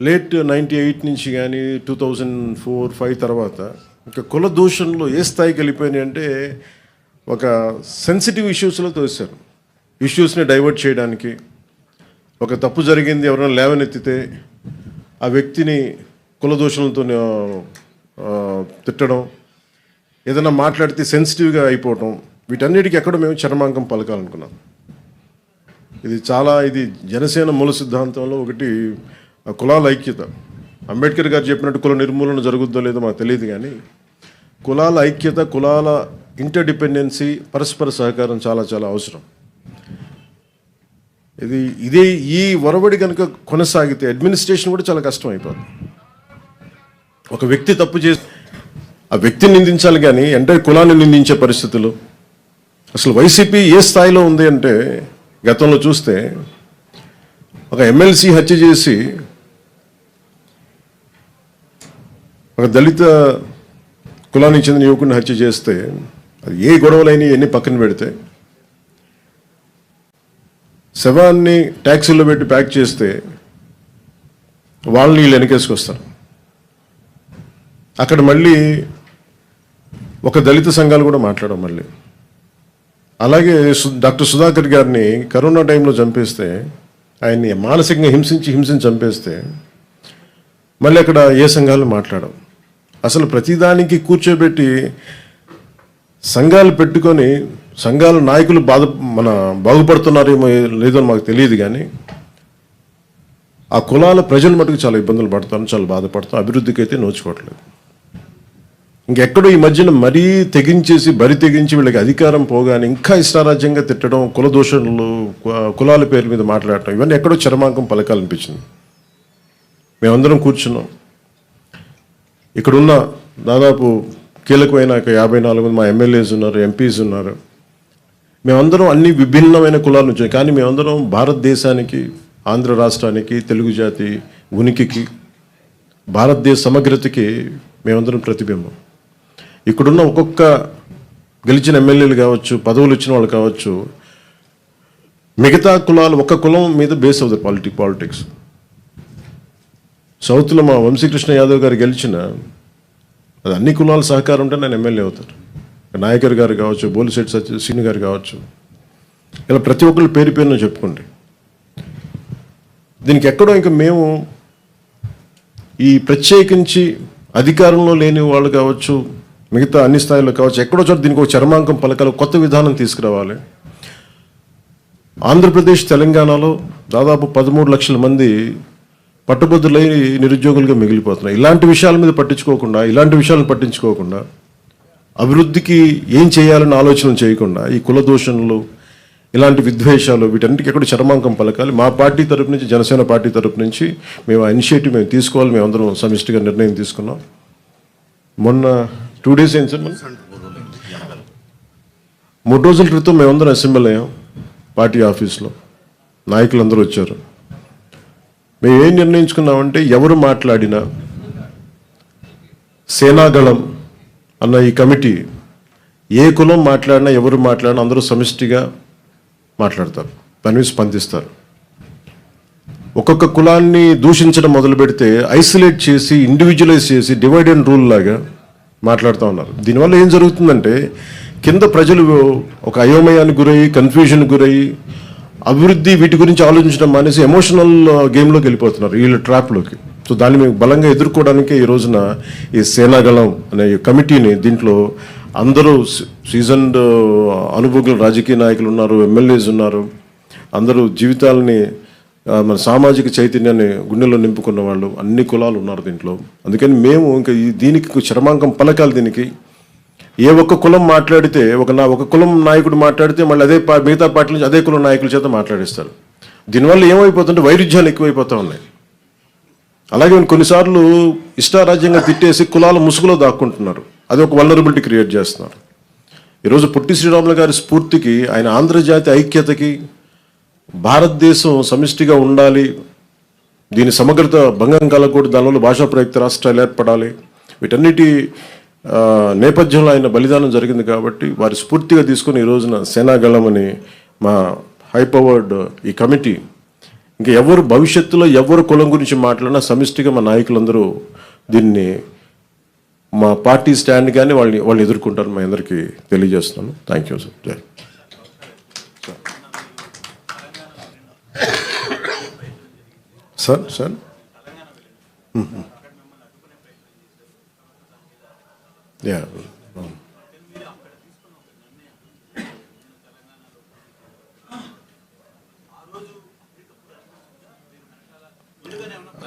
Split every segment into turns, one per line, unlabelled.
Late 98 నుంచి కానీ 2004-05 తర్వాత ఇంకా కుల దూషణలు ఏ స్థాయికి వెళ్ళిపోయినాయి అంటే ఒక సెన్సిటివ్ ఇష్యూస్లో తోసారు. ఇష్యూస్ని డైవర్ట్ చేయడానికి, ఒక తప్పు జరిగింది ఎవరైనా లేవనెత్తితే ఆ వ్యక్తిని కుల దూషణలతో తిట్టడం, ఏదైనా మాట్లాడితే సెన్సిటివ్గా అయిపోవటం, వీటన్నిటికీ ఎక్కడో మేము చరమాంకం పలకాలనుకున్నాం. ఇది జనసేన మూల సిద్ధాంతంలో ఒకటి కులాల ఐక్యత. అంబేద్కర్ గారు చెప్పినట్టు కుల నిర్మూలన జరుగుద్దో లేదో మాకు తెలియదు, కానీ కులాల ఐక్యత, కులాల ఇంటర్డిపెండెన్సీ, పరస్పర సహకారం చాలా చాలా అవసరం. ఈ ఒరవడి కనుక కొనసాగితే అడ్మినిస్ట్రేషన్ కూడా చాలా కష్టం అయిపోతుంది. ఒక వ్యక్తి తప్పు చేసి ఆ వ్యక్తిని నిందించాలి, కానీ ఎంటైర్ కులాన్ని నిందించే పరిస్థితులు. అసలు వైసీపీ ఏ స్థాయిలో ఉంది అంటే, గతంలో చూస్తే ఒక ఎమ్మెల్సీ హత్య చేసి ఒక దళిత కులానికి చెందిన యువకుడిని హత్య చేస్తే, అది ఏ గొడవలైనా ఎన్ని పక్కన పెడితే, శవాన్ని ట్యాక్సీలో పెట్టి ప్యాక్ చేస్తే వాళ్ళని వీళ్ళు వెనకేసుకొస్తారు. అక్కడ మళ్ళీ ఒక దళిత సంఘాలు కూడా మాట్లాడడం. మళ్ళీ అలాగే డాక్టర్ సుధాకర్ గారిని కరోనా టైంలో చంపేస్తే, ఆయన్ని మానసికంగా హింసించి చంపేస్తే మళ్ళీ అక్కడ ఏ సంఘాలు మాట్లాడడం. అసలు ప్రతిదానికి కూర్చోబెట్టి సంఘాలు పెట్టుకొని సంఘాల నాయకులు బాగుపడుతున్నారేమో లేదో మాకు తెలియదు, కానీ ఆ కులాల ప్రజలు మటుకు చాలా ఇబ్బందులు పడతాను, చాలా బాధపడతాను, అభివృద్ధికి అయితే నోచుకోవట్లేదు. ఇంకెక్కడో ఈ మధ్యన మరీ బరి తెగించి వీళ్ళకి అధికారం పోగానే ఇంకా ఇష్టారాజ్యంగా తిట్టడం, కుల దూషణలు, కులాల పేర్ల మీద మాట్లాడటం, ఇవన్నీ ఎక్కడో చరమాంకం పలకాలనిపించింది. మేమందరం కూర్చున్నాం. ఇక్కడున్న దాదాపు కీలకమైన 54 మంది మా ఎమ్మెల్యేస్ ఉన్నారు, ఎంపీస్ ఉన్నారు. మేమందరం అన్ని విభిన్నమైన కులాల నుంచి, కానీ మేమందరం భారతదేశానికి, ఆంధ్ర రాష్ట్రానికి, తెలుగు జాతి ఉనికికి, భారతదేశ సమగ్రతకి మేమందరం ప్రతిబింబం. ఇక్కడున్న ఒక్కొక్క గెలిచిన ఎమ్మెల్యేలు కావచ్చు, పదవులు ఇచ్చిన వాళ్ళు కావచ్చు, మిగతా కులాలు ఒక కులం మీద బేస్ అవుతుంది పాలిటిక్స్. సౌత్లో మా వంశీకృష్ణ యాదవ్ గారు గెలిచిన, అది అన్ని కులాల సహకారం ఉంటే నేను ఎమ్మెల్యే అవుతారు. నాయకర్ గారు కావచ్చు, బోలిశెట్టి శ్రీను గారు కావచ్చు, ఇలా ప్రతి ఒక్కళ్ళు పేరు పేరున చెప్పుకోండి. దీనికి ఎక్కడో ఇంకా మేము ఈ ప్రత్యేకించి అధికారంలో లేని వాళ్ళు కావచ్చు, మిగతా అన్ని స్థాయిలో కావచ్చు, ఎక్కడో చోట దీనికి ఒక చరమాంకం పలకాలి, కొత్త విధానం తీసుకురావాలి. ఆంధ్రప్రదేశ్, తెలంగాణలో దాదాపు 13 లక్షల మంది పట్టుబద్దులై నిరుద్యోగులుగా మిగిలిపోతున్నారు. ఇలాంటి విషయాల మీద పట్టించుకోకుండా అభివృద్ధికి ఏం చేయాలని ఆలోచన చేయకుండా ఈ కుల దూషణలు, ఇలాంటి విద్వేషాలు, వీటన్నిటికీ ఎక్కడ చరమాంకం పలకాలి. మా పార్టీ తరపు నుంచి, జనసేన పార్టీ తరపు నుంచి మేము ఆ ఇనిషియేటివ్ తీసుకోవాలి. మేమందరం సమిష్టిగా నిర్ణయం తీసుకున్నాం. మొన్న 2 days అయింది సార్, 3 రోజుల క్రితం మేమందరం అసెంబ్లీ అయ్యాం. పార్టీ ఆఫీస్లో నాయకులందరూ వచ్చారు. మేము ఏం నిర్ణయించుకున్నామంటే, ఎవరు మాట్లాడినా సేనాగళం అన్న ఈ కమిటీ, ఏ కులం మాట్లాడినా, ఎవరు మాట్లాడినా అందరూ సమిష్టిగా మాట్లాడతారు, దాని మీద స్పందిస్తారు. ఒక్కొక్క కులాన్ని దూషించడం మొదలు పెడితే ఐసోలేట్ చేసి, ఇండివిజువలైజ్ చేసి, డివైడ్ అండ్ రూల్ లాగా మాట్లాడుతూ ఉన్నారు. దీనివల్ల ఏం జరుగుతుందంటే, కింద ప్రజలు ఒక అయోమయానికి గురయ్యి, కన్ఫ్యూజన్కి గురయ్యి, అభివృద్ధి వీటి గురించి ఆలోచించడం మానేసి ఎమోషనల్ గేమ్లోకి వెళ్ళిపోతున్నారు, వీళ్ళ ట్రాప్లోకి. సో దాన్ని మేము బలంగా ఎదుర్కోవడానికి ఈ రోజున ఈ సేనాగళం అనే కమిటీని, దీంట్లో అందరూ సీజన్డ్ అనుభవజ్ఞుల రాజకీయ నాయకులు ఉన్నారు, ఎమ్మెల్యేస్ ఉన్నారు, అందరూ జీవితాలని, మన సామాజిక చైతన్యాన్ని గుండెల్లో నింపుకున్న వాళ్ళు, అన్ని కులాలు ఉన్నారు దీంట్లో. అందుకని మేము ఇంకా దీనికి చరమాంకం పలకాలి. దీనికి ఏ ఒక్క కులం మాట్లాడితే, ఒక కులం నాయకుడు మాట్లాడితే మళ్ళీ మిగతా పార్టీ నుంచి అదే కులం నాయకుల చేత మాట్లాడిస్తారు. దీనివల్ల ఏమైపోతుంటే వైరుధ్యాలు ఎక్కువైపోతూ ఉన్నాయి. అలాగే కొన్నిసార్లు ఇష్టారాజ్యంగా తిట్టేసి కులాల ముసుగులో దాక్కుంటున్నారు. అది ఒక వల్నరబిలిటీ క్రియేట్ చేస్తున్నారు. ఈరోజు పొట్టి శ్రీరాములు గారి స్ఫూర్తికి, ఆయన ఆంధ్రజాతి ఐక్యతకి, భారతదేశం సమిష్టిగా ఉండాలి, దీని సమగ్రత భంగం కలగకూడదు, దానివల్ల భాషా ప్రయుక్త రాష్ట్రాలు ఏర్పడాలి, వీటన్నిటి నేపథ్యంలో ఆయన బలిదానం జరిగింది. కాబట్టి వారి స్ఫూర్తిగా తీసుకుని ఈ రోజున సేనాగళం అని మా హై పవర్డ్ ఈ కమిటీ ఇంకా ఎవరు భవిష్యత్తులో ఎవరు కులం గురించి మాట్లాడినా సమిష్టిగా మా నాయకులందరూ దీన్ని మా పార్టీ స్టాండ్ కానీ వాళ్ళు ఎదుర్కొంటారు. మా అందరికీ తెలియజేస్తున్నాను. Thank you sir. జై సార్. సార్ యా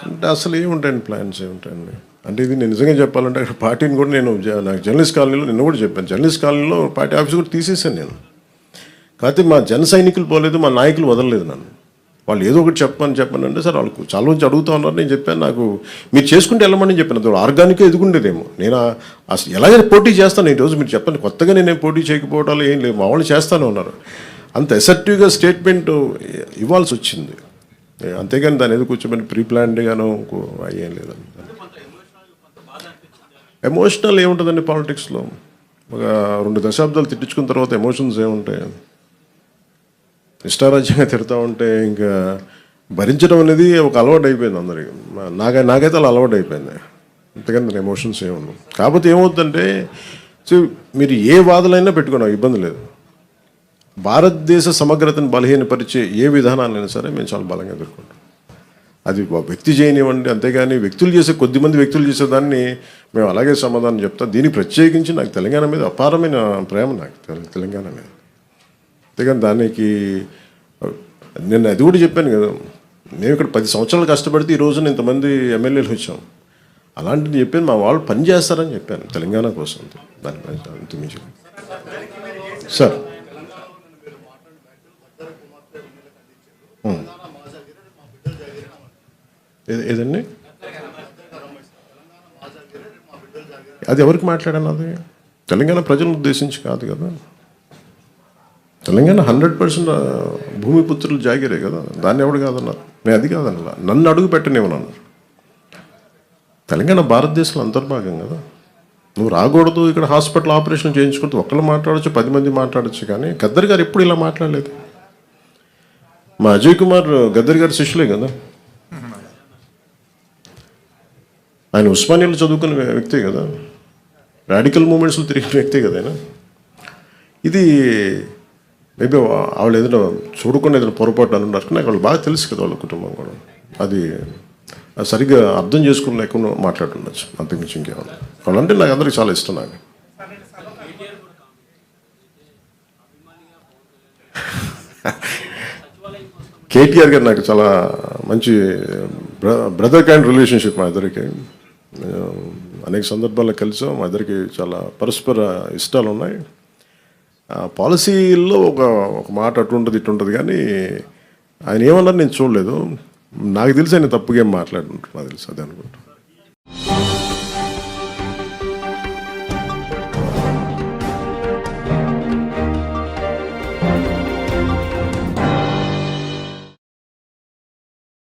అంటే అసలు ఏముంటాయండి, ప్లాన్స్ ఏముంటాయండి అంటే ఇది నేను నిజంగా చెప్పాలంటే అక్కడ పార్టీని కూడా నేను నాకు జర్నలిస్ట్ కాలనీలో నిన్న కూడా చెప్పాను, జర్నలిస్ట్ కాలనీలో పార్టీ ఆఫీస్ కూడా తీసేసాను నేను. కాకపోతే మా జన సైనికులు పోలేదు, మా నాయకులు వదలలేదు నన్ను. వాళ్ళు ఏదో ఒకటి చెప్పని అంటే సార్ వాళ్ళకు చాలా మంది అడుగుతూ ఉన్నారు. నేను చెప్పాను నాకు మీరు చేసుకుంటే వెళ్ళమని చెప్పాను. ఆర్గానిక్గా ఎదుగుండేదేమో. నేను అసలు ఎలాగైనా పోటీ చేస్తాను. ఈరోజు మీరు చెప్పండి, కొత్తగా నేను పోటీ చేయకపోవడాలు ఏం లేదు, మా వాళ్ళు చేస్తానే ఉన్నారు. అంత ఎసెప్టివ్గా స్టేట్మెంట్ ఇవ్వాల్సి వచ్చింది. అంతేగాని దాని ఏదో కూర్చోమని ప్రీ ప్లాన్డ్గాను ఏం లేదండి. ఎమోషనల్ ఏముంటుందండి పాలిటిక్స్లో? ఒక 2 దశాబ్దాలు తిట్టించుకున్న తర్వాత ఎమోషన్స్ ఏముంటాయి? ఇష్టారాజ్యంగా తిడతా ఉంటే ఇంకా భరించడం అనేది ఒక అలవాటు అయిపోయింది అందరికి. నాకైతే అలా అలవాటు అయిపోయింది. అంతేగాని దాని ఎమోషన్స్ ఏముండవు. కాకపోతే ఏమవుతుందంటే మీరు ఏ వాదనైనా పెట్టుకున్నాం, ఇబ్బంది లేదు. భారతదేశ సమగ్రతను బలహీనపరిచే ఏ విధానాలైనా సరే మేము చాలా బలంగా ఎదుర్కొంటాం. అది వ్యక్తి చేయనివ్వండి. అంతేగాని కొద్దిమంది వ్యక్తులు చేసేదాన్ని మేము అలాగే సమాధానం చెప్తాం. దీనికి ప్రత్యేకించి నాకు తెలంగాణ మీద అపారమైన ప్రేమ, నాకు తెలంగాణ మీద. అంతేగాని దానికి నేను అది కూడా చెప్పాను కదా, మేము ఇక్కడ 10 సంవత్సరాలు కష్టపడితే ఈ రోజున ఇంతమంది ఎమ్మెల్యేలు వచ్చాం. అలాంటిది చెప్పాను, మా వాళ్ళు పని చేస్తారని చెప్పాను తెలంగాణ కోసం. దానిపై అంతమించి సార్ ఏదండి అది ఎవరికి మాట్లాడాను? అది తెలంగాణ ప్రజలను ఉద్దేశించి కాదు కదా. తెలంగాణ 100% భూమిపుత్రులు జాగిరే కదా. దాన్ని ఎవడు కాదన్నారు. నేను అది కాదన్నా, నన్ను అడుగు పెట్టనివ్వనన్నారు. తెలంగాణ భారతదేశంలో అంతర్భాగం కదా. నువ్వు రాకూడదు, ఇక్కడ హాస్పిటల్ ఆపరేషన్ చేయించుకుంటూ ఒక్కళ్ళు మాట్లాడచ్చు, 10 మంది మాట్లాడచ్చు. కానీ గద్దర్ గారు ఎప్పుడు ఇలా మాట్లాడలేదు. మా అజయ్ కుమార్ గద్దర్ గారి శిష్యులే కదా. ఆయన ఉస్మానియాలో చదువుకున్న వ్యక్తే కదా, రాడికల్ మూమెంట్స్లో తిరిగిన వ్యక్తే కదా ఆయన. ఇది మేబీ వాళ్ళు ఏదైనా చూడకుండా ఏదైనా పొరపాటు అని ఉన్నారు. నాకు వాళ్ళు బాగా తెలుసు కదా, వాళ్ళ కుటుంబం కూడా. అది సరిగ్గా అర్థం చేసుకుని లేకుండా మాట్లాడుతుండొచ్చు, అంతకుమించి ఇంకేమన్నా. వాళ్ళంటే నాకు అందరికీ చాలా ఇష్టం. నాకు కేటీఆర్ గారు నాకు చాలా మంచి బ్రదర్ కైండ్ రిలేషన్షిప్. మా ఇద్దరికి అనేక సందర్భాల్లో కలిసాం. మా ఇద్దరికి చాలా పరస్పర ఇష్టాలు ఉన్నాయి. పాలసీల్లో ఒక మాట అటు ఉంటుంది ఇటు ఉంటుంది. కానీ ఆయన ఏమన్నారు నేను చూడలేదు. నాకు తెలిసి ఆయన తప్పుగా ఏం మాట్లాడుకుంటున్నా తెలుసు, అదే అనుకుంటా.